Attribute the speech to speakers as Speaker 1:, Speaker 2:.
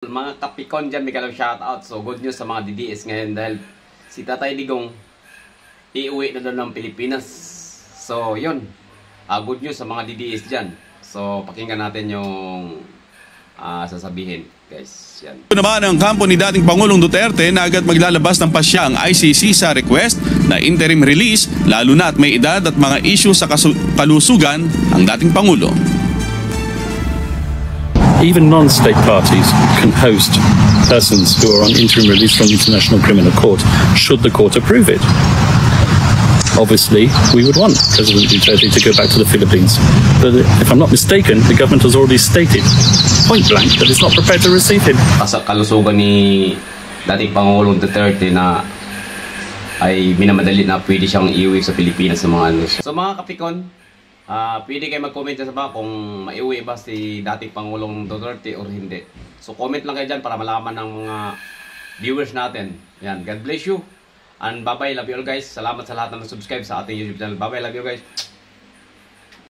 Speaker 1: Mga kapikon dyan, may kalaw shoutout. So good news sa mga DDS ngayon dahil si Tatay Digong iuwi na doon ng Pilipinas. So yun, good news sa mga DDS dyan. So pakinggan natin yung sasabihin, guys. Yan.
Speaker 2: Ito naman ang kampo ni dating Pangulong Duterte na agad maglalabas ng pasya ang ICC sa request na interim release lalo na at may edad at mga issue sa kalusugan ang dating Pangulo.
Speaker 3: Even non-state parties can host persons who are on interim release from the International Criminal Court should the court approve it. Obviously, we would want President Duterte to go back to the Philippines. But if I'm not mistaken, the government has already stated, point blank, that it's not prepared to receive him.
Speaker 1: Sa kalusugan ni dating Pangulong Duterte na ay minamadali na pwede siyang iuwi sa Pilipinas sa mga ano. So mga kapikon, pwede kayo mag-comment sa baba kung maiuwi ba si dating Pangulong Duterte or hindi. So comment lang kayo dyan para malaman ng mga viewers natin. Yan, God bless you. And bye-bye, love you all guys. Salamat sa lahat na nag-subscribe sa ating YouTube channel. Bye-bye, love you guys.